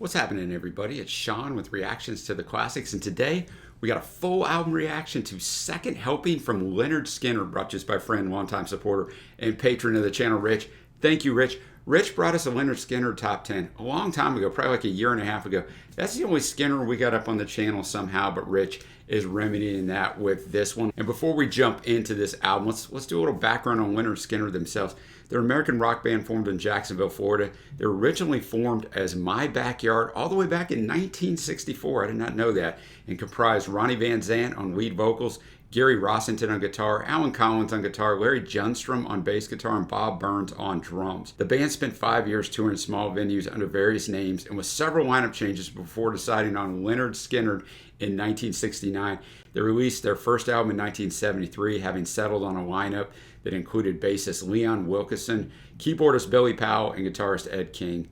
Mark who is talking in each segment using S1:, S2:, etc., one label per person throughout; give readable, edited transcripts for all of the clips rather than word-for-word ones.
S1: What's happening, everybody? It's Shawn with reactions to the classics, and today we got a full album reaction to Second Helping from Lynyrd Skynyrd, brought to us by friend, longtime supporter, and patron of the channel, Rich. Thank you, Rich. Rich brought us a Lynyrd Skynyrd top 10 a long time ago, probably like a year and a half ago. That's the only Skynyrd we got up on the channel somehow, but Rich is remedying that with this one. And before we jump into this album, let's do a little background on Lynyrd Skynyrd themselves. They're an American rock band formed in Jacksonville, Florida. They were originally formed as My Backyard all the way back in 1964. I did not know that. And comprised Ronnie Van Zant on lead vocals, Gary Rossington on guitar, Alan Collins on guitar, Larry Junstrom on bass guitar, and Bob Burns on drums. The band spent 5 years touring small venues under various names and with several lineup changes before deciding on Lynyrd Skynyrd in 1969. They released their first album in 1973, having settled on a lineup that included bassist Leon Wilkeson, keyboardist Billy Powell, and guitarist Ed King.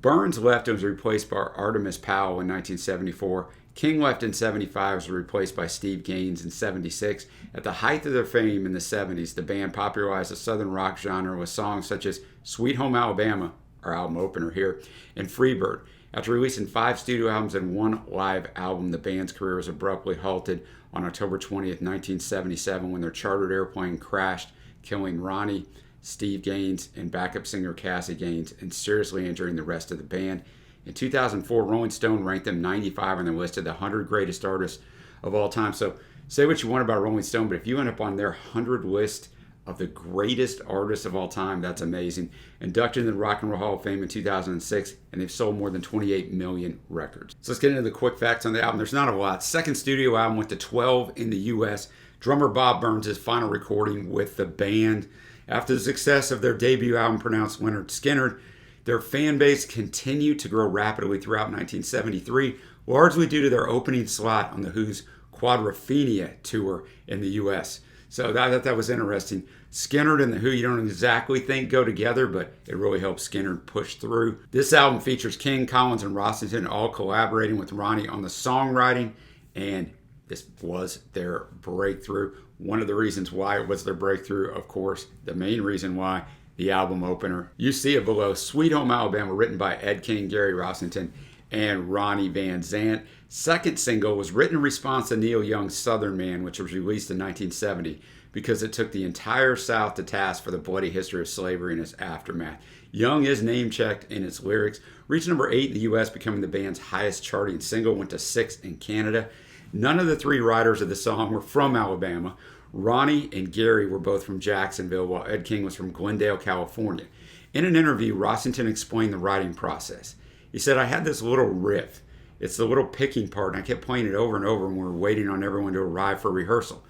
S1: Burns left and was replaced by Artemis Powell in 1974. King left in 75, was replaced by Steve Gaines in 76. At the height of their fame in the 70s, the band popularized the southern rock genre with songs such as Sweet Home Alabama, our album opener here, and Freebird. After releasing 5 studio albums and 1 live album, the band's career was abruptly halted on October 20th, 1977, when their chartered airplane crashed, killing Ronnie, Steve Gaines, and backup singer Cassie Gaines, and seriously injuring the rest of the band. In 2004, Rolling Stone ranked them 95 on their list of the 100 greatest artists of all time. So say what you want about Rolling Stone, but if you end up on their 100 list of the greatest artists of all time, that's amazing. Inducted into the Rock and Roll Hall of Fame in 2006, and they've sold more than 28 million records. So let's get into the quick facts on the album. There's not a lot. Second studio album went to 12 in the U.S. Drummer Bob Burns' final recording with the band. After the success of their debut album, pronounced Lynyrd Skynyrd, their fan base continued to grow rapidly throughout 1973, largely due to their opening slot on The Who's Quadrophenia tour in the U.S. So I thought that was interesting. Skynyrd and The Who, you don't exactly think go together, but it really helps Skynyrd push through. This album features King, Collins, and Rossington all collaborating with Ronnie on the songwriting, and this was their breakthrough. One of the reasons why it was their breakthrough, of course, the main reason why, the album opener. You see it below. Sweet Home Alabama, written by Ed King, Gary Rossington, and Ronnie Van Zant. Second single was written in response to Neil Young's Southern Man, which was released in 1970, because it took the entire South to task for the bloody history of slavery and its aftermath. Young is name-checked in its lyrics. Reached number 8 in the U.S., becoming the band's highest charting single, went to 6th in Canada. None of the 3 writers of the song were from Alabama. Ronnie and Gary were both from Jacksonville, while Ed King was from Glendale, California. In an interview, Rossington explained the writing process. He said, "I had this little riff. It's the little picking part, and I kept playing it over and over when we were waiting on everyone to arrive for rehearsal.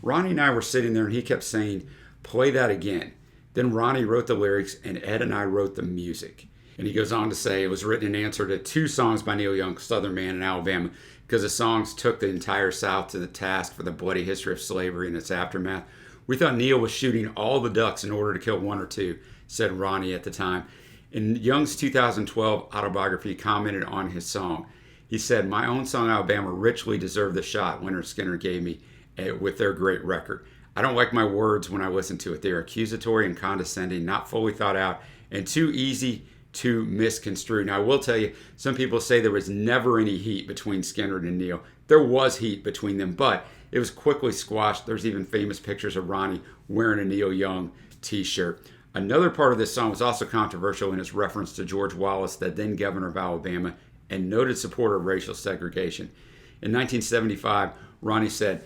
S1: Ronnie and I were sitting there, and he kept saying, 'Play that again.' Then Ronnie wrote the lyrics, and Ed and I wrote the music." And he goes on to say it was written in answer to 2 songs by Neil Young, Southern Man and Alabama, because the songs took the entire South to the task for the bloody history of slavery and its aftermath. "We thought Neil was shooting all the ducks in order to kill 1 or 2, said Ronnie at the time. In Young's 2012 autobiography, he commented on his song. He said, "My own song, Alabama, richly deserved the shot Lynyrd Skynyrd gave me with their great record. I don't like my words when I listen to it. They are accusatory and condescending, not fully thought out, and too easy to misconstrue." Now, I will tell you, some people say there was never any heat between Skynyrd and Neil. There was heat between them, but it was quickly squashed. There's even famous pictures of Ronnie wearing a Neil Young t-shirt. Another part of this song was also controversial in its reference to George Wallace, the then governor of Alabama, and noted supporter of racial segregation. In 1975, Ronnie said,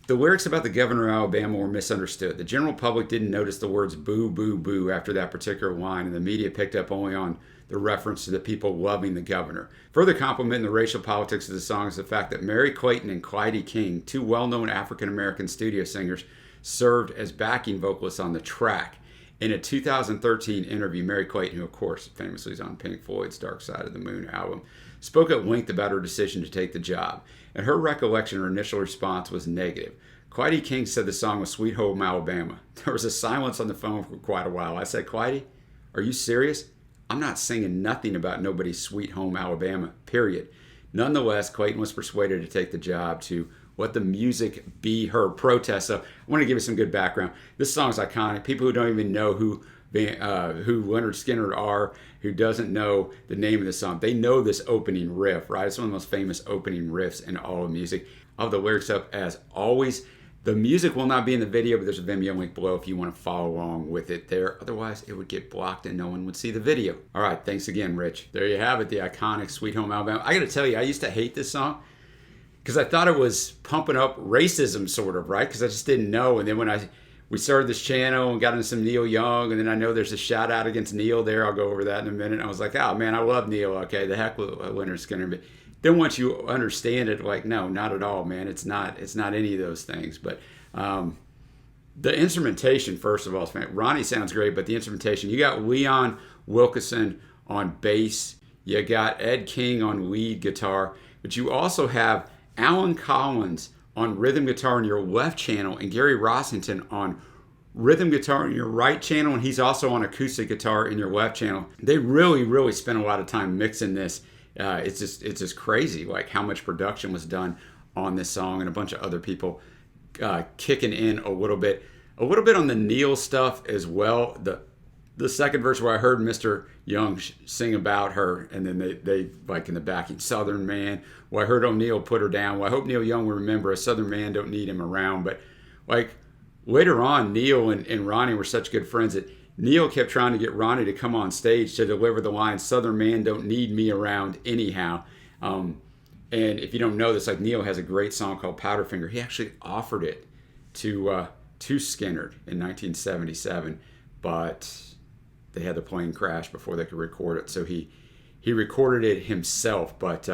S1: "The lyrics about the governor of Alabama were misunderstood. The general public didn't notice the words boo, boo, boo after that particular line, and the media picked up only on the reference to the people loving the governor." Further complimenting the racial politics of the song is the fact that Mary Clayton and Clyde King, 2 well-known African-American studio singers, served as backing vocalists on the track. In a 2013 interview, Mary Clayton, who of course famously is on Pink Floyd's Dark Side of the Moon album, spoke at length about her decision to take the job. In her recollection, her initial response was negative. Clyde King said the song was Sweet Home Alabama. There was a silence on the phone for quite a while. I said, "Clyde, are you serious? I'm not singing nothing about nobody's Sweet Home Alabama, period." Nonetheless, Clayton was persuaded to take the job to let the music be her protest. So I want to give you some good background. This song is iconic. People who don't even know who who Lynyrd Skynyrd are, who doesn't know the name of the song. They know this opening riff, right? It's one of the most famous opening riffs in all of music. I'll have the lyrics up as always. The music will not be in the video, but there's a Vimeo link below if you want to follow along with it there. Otherwise, it would get blocked and no one would see the video. All right, thanks again, Rich. There you have it, the iconic Sweet Home Alabama. I got to tell you, I used to hate this song because I thought it was pumping up racism, sort of, right? Because I just didn't know. And then when we started this channel and got into some Neil Young, and then I know there's a shout out against Neil there. I'll go over that in a minute. I was like, oh man, I love Neil. Okay, the heck with Lynyrd Skynyrd. But then once you understand it, like, no, not at all, man. It's not any of those things. But the instrumentation, first of all, man, Ronnie sounds great, but the instrumentation, you got Leon Wilkeson on bass, you got Ed King on lead guitar, but you also have Alan Collins on rhythm guitar in your left channel and Gary Rossington on rhythm guitar in your right channel, and he's also on acoustic guitar in your left channel. They really spent a lot of time mixing this. It's just crazy, like how much production was done on this song, and a bunch of other people kicking in a little bit on the Neil stuff as well. The second verse where I heard Mr. Young sing about her, and then they like in the backing, Southern Man. Well, I heard O'Neal put her down. Well, I hope Neil Young will remember a Southern man don't need him around. But like later on, Neil and Ronnie were such good friends that Neil kept trying to get Ronnie to come on stage to deliver the line, Southern man don't need me around anyhow. And if you don't know this, like Neil has a great song called Powderfinger. He actually offered it to Skynyrd in 1977, but they had the plane crash before they could record it, so he recorded it himself. But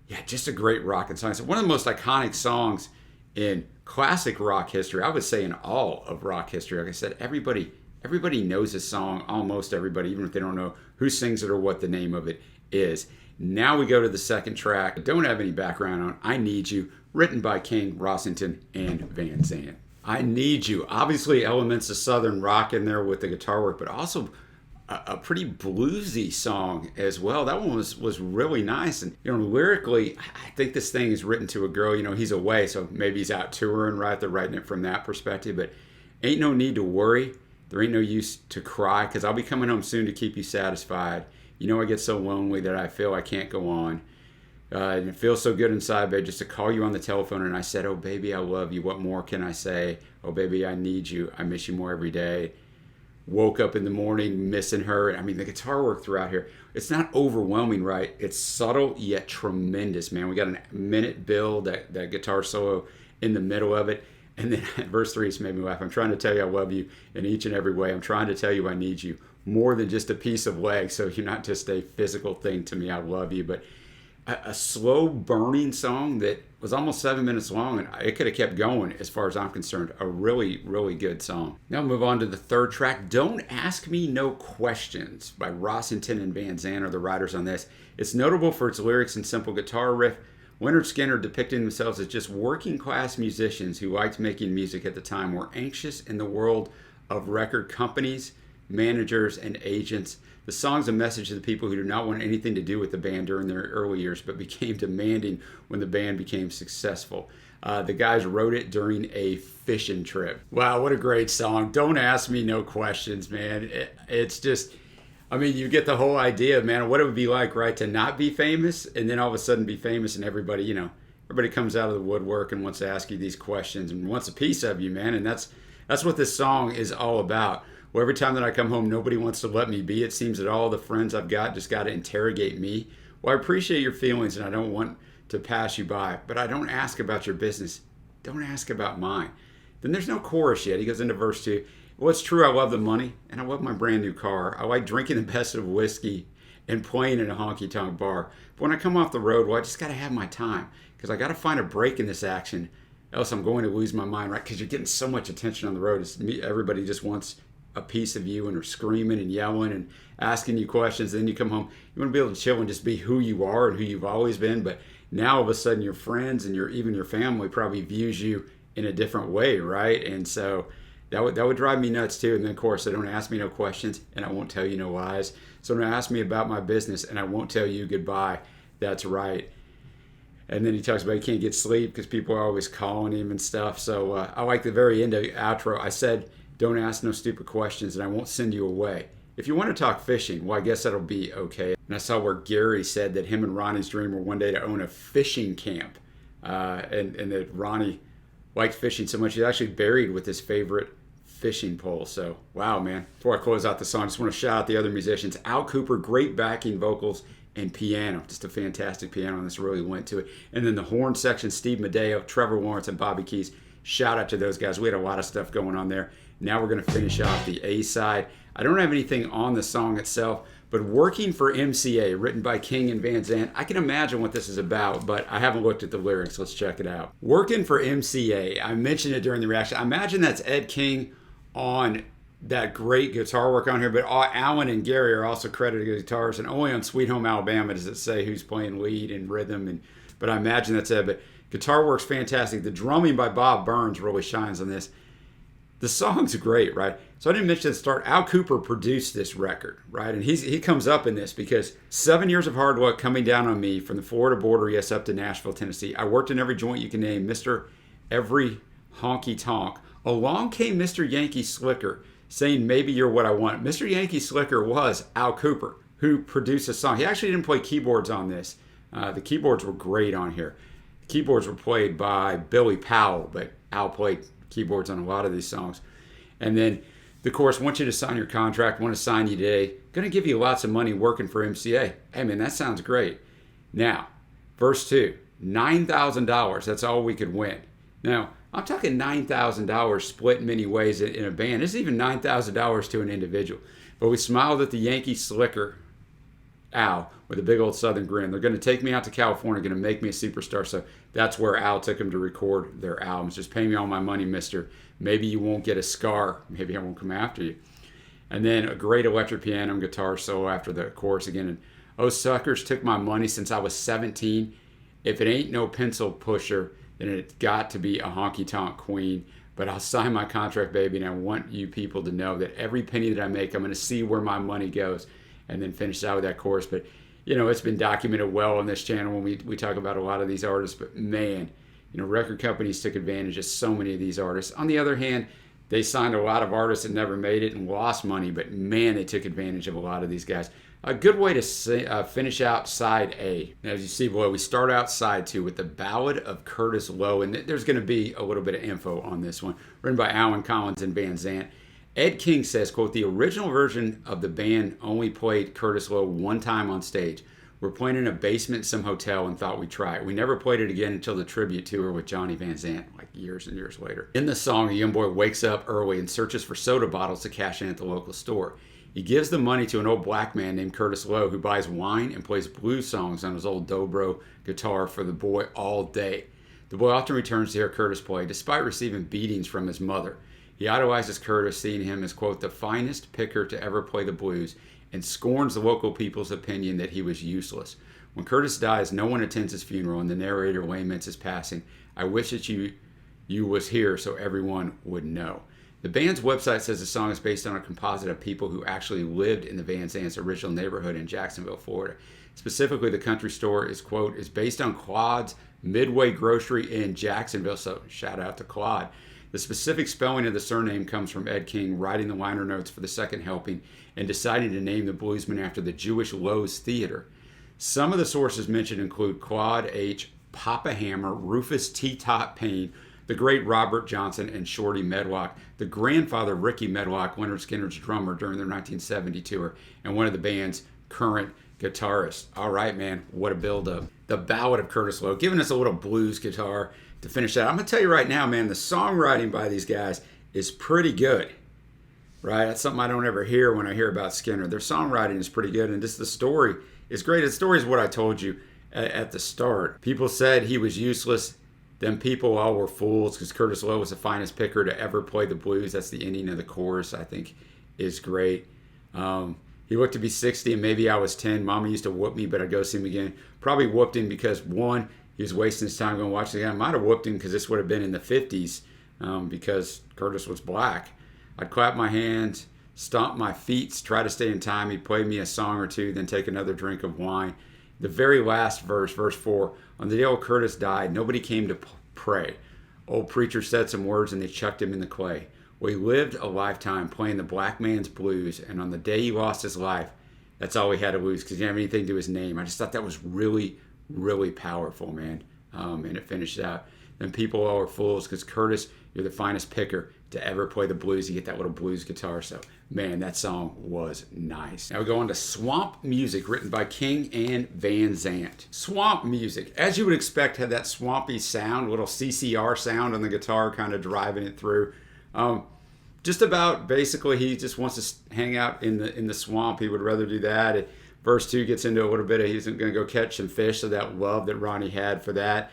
S1: yeah, just a great rocking song. It's one of the most iconic songs in classic rock history. I would say in all of rock history. Like I said, everybody knows this song, almost everybody, even if they don't know who sings it or what the name of it is. Now we go to the second track. I don't have any background on I Need You, written by King, Rossington, and Van Zandt. I Need You. Obviously elements of Southern rock in there with the guitar work, but also a pretty bluesy song as well. That one was really nice. And, lyrically, I think this thing is written to a girl. He's away, so maybe he's out touring, right? They're writing it from that perspective. But ain't no need to worry. There ain't no use to cry, because I'll be coming home soon to keep you satisfied. I get so lonely that I feel I can't go on. And it feels so good inside, babe, just to call you on the telephone. And I said, oh, baby, I love you. What more can I say? Oh, baby, I need you. I miss you more every day. Woke up in the morning missing her. I mean, the guitar work throughout here, it's not overwhelming, right? It's subtle yet tremendous, man. We got a minute build, that guitar solo in the middle of it. And then verse 3 just made me laugh. I'm trying to tell you I love you in each and every way. I'm trying to tell you I need you more than just a piece of leg. So you're not just a physical thing to me. I love you. But a slow burning song that was almost 7 minutes long, and it could have kept going as far as I'm concerned. A really good song. Now move on to the third track, Don't Ask Me No Questions by Rossington and Van Zandt are the writers on this. It's notable for its lyrics and simple guitar riff. Lynyrd Skynyrd depicting themselves as just working class musicians who liked making music at the time, were anxious in the world of record companies, managers, and agents. The song's a message to the people who do not want anything to do with the band during their early years, but became demanding when the band became successful. The guys wrote it during a fishing trip. Wow, what a great song. Don't ask me no questions, man. It's just, I mean, you get the whole idea, man, what it would be like, right, to not be famous and then all of a sudden be famous, and everybody, everybody comes out of the woodwork and wants to ask you these questions and wants a piece of you, man. And that's what this song is all about. Well, every time that I come home, nobody wants to let me be. It seems that all the friends I've got just got to interrogate me. Well, I appreciate your feelings, and I don't want to pass you by, but I don't ask about your business. Don't ask about mine. Then there's no chorus yet. He goes into verse 2. Well, it's true, I love the money, and I love my brand new car. I like drinking the best of whiskey and playing in a honky-tonk bar. But when I come off the road, well, I just got to have my time, because I got to find a break in this action, else I'm going to lose my mind, right? Because you're getting so much attention on the road. Everybody just wants a piece of you, and are screaming and yelling and asking you questions. Then you come home, you want to be able to chill and just be who you are and who you've always been. But now all of a sudden your friends and even your family probably views you in a different way, right? And so that would drive me nuts too. And then of course, they don't ask me no questions, and I won't tell you no lies. So don't ask me about my business, and I won't tell you goodbye. That's right. And then he talks about he can't get sleep because people are always calling him and stuff. So I like the very end of the outro. I said, Don't ask no stupid questions and I won't send you away. If you want to talk fishing, well, I guess that'll be okay. And I saw where Gary said that him and Ronnie's dream were one day to own a fishing camp. And that Ronnie liked fishing so much he's actually buried with his favorite fishing pole. So, wow, man. Before I close out the song, I just want to shout out the other musicians. Al Cooper, great backing vocals and piano. Just a fantastic piano, and this really went to it. And then the horn section, Steve Medeo, Trevor Lawrence, and Bobby Keys. Shout out to those guys. We had a lot of stuff going on there. Now we're going to finish off the A side. I don't have anything on the song itself, but Working for MCA, written by King and Van Zandt. I can imagine what this is about, but I haven't looked at the lyrics. Let's check it out. Working for MCA. I mentioned it during the reaction. I imagine that's Ed King on that great guitar work on here, but Alan and Gary are also credited as guitarists, and only on Sweet Home Alabama does it say who's playing lead and rhythm, but I imagine that's it. But guitar work's fantastic. The drumming by Bob Burns really shines on this. The song's great, right? So I didn't mention at the start, Al Cooper produced this record, right? And he comes up in this because 7 years of hard luck coming down on me from the Florida border, yes, up to Nashville, Tennessee. I worked in every joint you can name, Mr. Every Honky Tonk. Along came Mr. Yankee Slicker, saying, maybe you're what I want. Mr. Yankee Slicker was Al Cooper, who produced the song. He actually didn't play keyboards on this. The keyboards were great on here. The keyboards were played by Billy Powell, but Al played keyboards on a lot of these songs. And then the chorus, want you to sign your contract, want to sign you today, going to give you lots of money working for MCA. Hey, man, that sounds great. Now, verse 2, $9,000, that's all we could win. Now, I'm talking $9,000 split in many ways in a band. This is even $9,000 to an individual. But we smiled at the Yankee Slicker, Al, with a big old southern grin. They're going to take me out to California, going to make me a superstar. So that's where Al took him to record their albums. Just pay me all my money, mister. Maybe you won't get a scar. Maybe I won't come after you. And then a great electric piano and guitar solo after the chorus again. And oh, suckers took my money since I was 17. If it ain't no pencil pusher, then it's got to be a honky-tonk queen. But I'll sign my contract, baby, and I want you people to know that every penny that I make, I'm going to see where my money goes. And then finish out with that chorus. But, you know, it's been documented well on this channel when we talk about a lot of these artists. But, man, you know, record companies took advantage of so many of these artists. On the other hand, they signed a lot of artists that never made it and lost money. But, man, they took advantage of a lot of these guys. A good way to finish out side A. Now, as you see below, we start out side 2 with the Ballad of Curtis Loew. And there's going to be a little bit of info on this one. Written by Alan Collins and Van Zandt. Ed King says, quote, the original version of the band only played Curtis Loew one time on stage. We're playing in a basement in some hotel and thought we'd try it. We never played it again until the tribute tour with Johnny Van Zandt, like years and years later. In the song, a young boy wakes up early and searches for soda bottles to cash in at the local store. He gives the money to an old black man named Curtis Loew who buys wine and plays blues songs on his old dobro guitar for the boy all day. The boy often returns to hear Curtis play, despite receiving beatings from his mother. He idolizes Curtis, seeing him as, quote, the finest picker to ever play the blues, and scorns the local people's opinion that he was useless. When Curtis dies, no one attends his funeral, and the narrator laments his passing. I wish that you was here so everyone would know. The band's website says the song is based on a composite of people who actually lived in the Van Zandt's original neighborhood in Jacksonville, Florida. Specifically, the country store is, quote, is based on Claude's Midway Grocery in Jacksonville, so shout out to Claude. The specific spelling of the surname comes from Ed King writing the liner notes for the second helping and deciding to name the bluesman after the Jewish Lowe's Theater. Some of the sources mentioned include Claude H., Papa Hammer, Rufus T. Top Payne, the great Robert Johnson, and Shorty Medlock, the grandfather of Ricky Medlock, Lynyrd Skynyrd's drummer during their 1970 tour, and one of the band's current guitarists. All right, man, what a build-up. The Ballad of Curtis Loew, giving us a little blues guitar to finish that. I'm going to tell you right now, man, the songwriting by these guys is pretty good, right? That's something I don't ever hear when I hear about Skynyrd. Their songwriting is pretty good, and just the story is great. The story is what I told you at the start. People said he was useless. Them people all were fools because Curtis Loew was the finest picker to ever play the blues. That's the ending of the chorus, I think, is great. He looked to be 60, and maybe I was 10. Mama used to whoop me, but I'd go see him again. Probably whooped him because, one, he was wasting his time going to watch the game. I might have whooped him because this would have been in the 50s because Curtis was black. I'd clap my hands, stomp my feet, try to stay in time. He'd play me a song or two, then take another drink of wine. The very last verse, verse 4, on the day old Curtis died, nobody came to pray. Old preacher said some words and they chucked him in the clay. Well, he lived a lifetime playing the black man's blues, and on the day he lost his life, that's all he had to lose because he didn't have anything to his name. I just thought that was really, really powerful, man. And it finished out. Then people all are fools because Curtis, you're the finest picker to ever play the blues. You get that little blues guitar. So, man, that song was nice. Now we go on to Swamp Music, written by King and Van Zandt. Swamp Music, as you would expect, had that swampy sound, little CCR sound on the guitar, kind of driving it through. Just about basically, he just wants to hang out in the swamp. He would rather do that. Verse 2 gets into a little bit of he's going to go catch some fish, so that love that Ronnie had for that.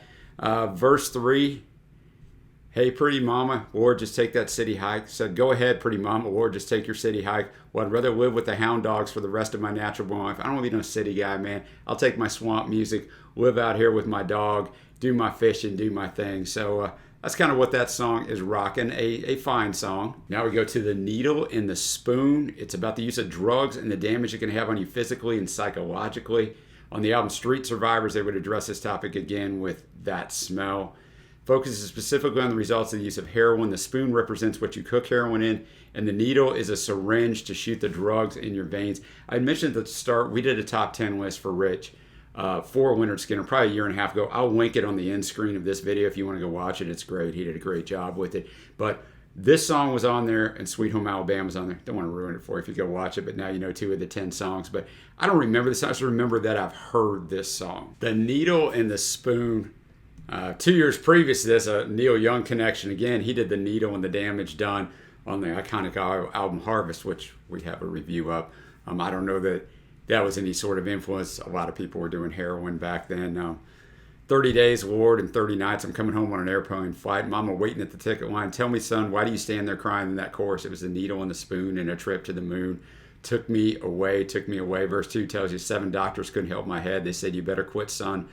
S1: Verse 3, hey, pretty mama, Lord, just take that city hike. Said, go ahead, pretty mama, Lord, just take your city hike. Well, I'd rather live with the hound dogs for the rest of my natural born life. I don't want to be no city guy, man. I'll take my swamp music, live out here with my dog, do my fishing, do my thing. So that's kind of what that song is rocking, a fine song. Now we go to The Needle and the Spoon. It's about the use of drugs and the damage it can have on you physically and psychologically. On the album Street Survivors, they would address this topic again with That Smell. Focuses specifically on the results of the use of heroin. The spoon represents what you cook heroin in, and the needle is a syringe to shoot the drugs in your veins. I mentioned at the start, we did a top 10 list for Rich for Lynyrd Skynyrd probably a year and a half ago. I'll link it on the end screen of this video if you want to go watch it. It's great. He did a great job with it. But this song was on there, and Sweet Home Alabama was on there. Don't want to ruin it for you if you go watch it, but now you know 2 of the 10 songs. But I don't remember this. I just remember that I've heard this song. The Needle and the Spoon. 2 years previous to this, a Neil Young connection. Again, he did The Needle and the Damage Done on the iconic album Harvest, which we have a review of. I don't know that was any sort of influence. A lot of people were doing heroin back then. 30 days, Lord, and 30 nights. I'm coming home on an airplane flight. Mama waiting at the ticket line. Tell me, son, why do you stand there crying in that chorus? It was the needle and the spoon and a trip to the moon. Took me away. Verse 2 tells you 7 doctors couldn't help my head. They said, you better quit, son,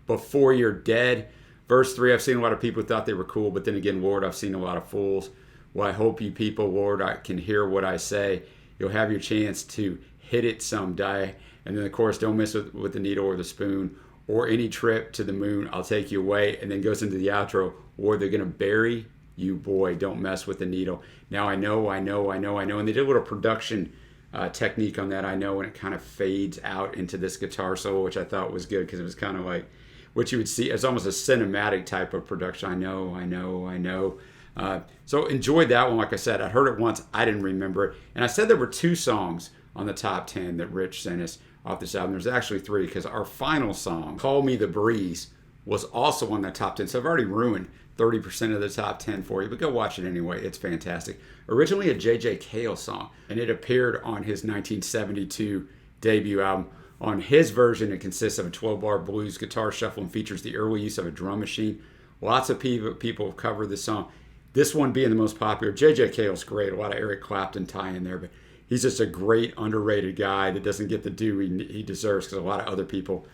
S1: before you're dead. Verse 3, I've seen a lot of people who thought they were cool, but then again, Lord, I've seen a lot of fools. Well, I hope you people, Lord, I can hear what I say. You'll have your chance to hit it someday. And then, of course, don't mess with the needle or the spoon or any trip to the moon. I'll take you away. And then goes into the outro, or they're going to bury you, boy. Don't mess with the needle. Now, I know. And they did a little production technique on that, I know, and it kind of fades out into this guitar solo, which I thought was good because it was kind of like what you would see as almost a cinematic type of production. I know. So enjoyed that one. Like I said, I heard it once. I didn't remember it. And I said there were 2 songs on the top 10 that Rich sent us off this album. There's actually 3 because our final song, Call Me the Breeze, was also on the top 10. So I've already ruined 30% of the top 10 for you, but go watch it anyway. It's fantastic. Originally a J.J. Cale song, and it appeared on his 1972 debut album. On his version, it consists of a 12-bar blues guitar shuffle and features the early use of a drum machine. Lots of people have covered this song. This one being the most popular. J.J. Cale's great. A lot of Eric Clapton tie in there, but he's just a great underrated guy that doesn't get the due he deserves because a lot of other people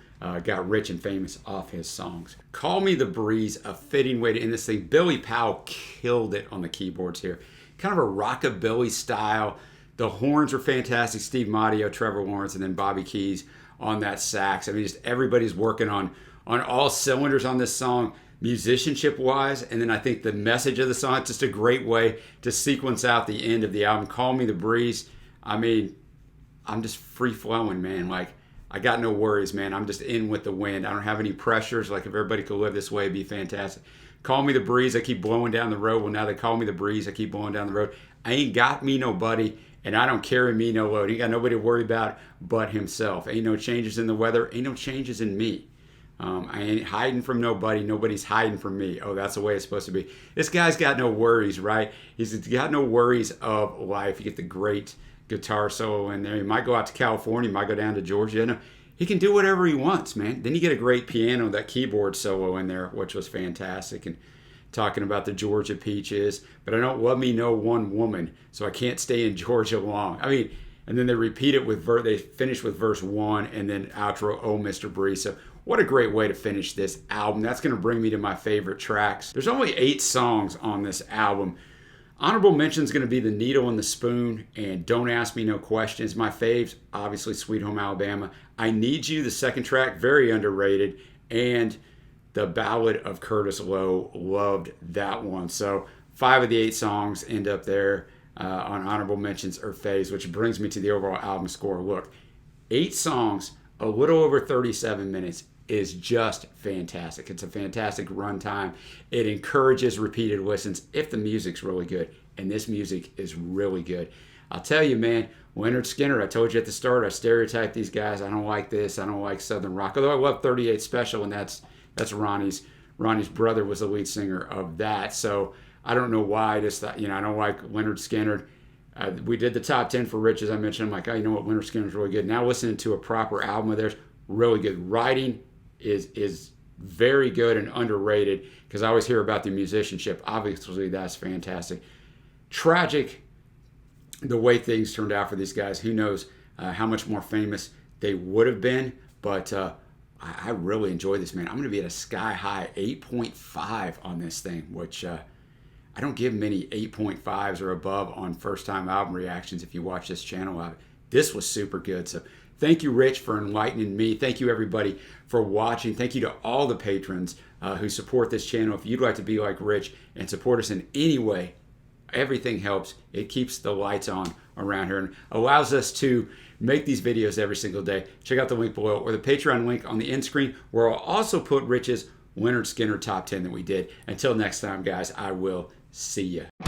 S1: got rich and famous off his songs. Call Me the Breeze, a fitting way to end this thing. Billy Powell killed it on the keyboards here. Kind of a rockabilly style. The horns are fantastic. Steve Matteo, Trevor Lawrence, and then Bobby Keys on that sax. I mean, just everybody's working on all cylinders on this song, musicianship-wise. And then I think the message of the song, it's just a great way to sequence out the end of the album. Call Me the Breeze. I mean, I'm just free-flowing, man. Like, I got no worries, man. I'm just in with the wind. I don't have any pressures. Like, if everybody could live this way, it'd be fantastic. Call me the breeze. I keep blowing down the road. Well, now they call me the breeze. I keep blowing down the road. I ain't got me nobody, and I don't carry me no load. Ain't got nobody to worry about but himself. Ain't no changes in the weather. Ain't no changes in me. I ain't hiding from nobody. Nobody's hiding from me. Oh, that's the way it's supposed to be. This guy's got no worries, right? He's got no worries of life. You get the great guitar solo in there. He might go out to California. He might go down to Georgia. You know, he can do whatever he wants, man. Then you get a great piano, that keyboard solo in there, which was fantastic. And talking about the Georgia peaches, but I don't love me no one woman, so I can't stay in Georgia long. I mean, and then they repeat it with they finish with verse 1 and then outro, Oh, Mr. Breeze. So what a great way to finish this album. That's going to bring me to my favorite tracks. There's only 8 songs on this album. Honorable mention is going to be The Needle and the Spoon and Don't Ask Me No Questions. My faves, obviously Sweet Home Alabama. I Need You, the second track, very underrated. And The Ballad of Curtis Loew, loved that one. So 5 of the 8 songs end up there on honorable mentions or faves, which brings me to the overall album score. Look, 8 songs, a little over 37 minutes is just fantastic. It's a fantastic runtime. It encourages repeated listens if the music's really good, and this music is really good. I'll tell you, man, Lynyrd Skynyrd, I told you at the start, I stereotype these guys. I don't like this. I don't like Southern rock. Although I love 38 Special, and that's Ronnie's brother was the lead singer of that. So I don't know why. I just thought, I don't like Lynyrd Skynyrd. We did the top 10 for Rich, as I mentioned. I'm like, oh, you know what? Lynyrd Skynyrd's really good. Now listening to a proper album of theirs, really good. Writing is very good and underrated because I always hear about the musicianship. Obviously, that's fantastic. Tragic the way things turned out for these guys. Who knows how much more famous they would have been, but I really enjoy this, man. I'm going to be at a sky-high 8.5 on this thing, which I don't give many 8.5s or above on first-time album reactions if you watch this channel. This was super good, so thank you, Rich, for enlightening me. Thank you, everybody, for watching. Thank you to all the patrons who support this channel. If you'd like to be like Rich and support us in any way, everything helps. It keeps the lights on around here and allows us to make these videos every single day. Check out the link below or the Patreon link on the end screen, where I'll also put Rich's Lynyrd Skynyrd top 10 that we did. Until next time, guys, I will see you.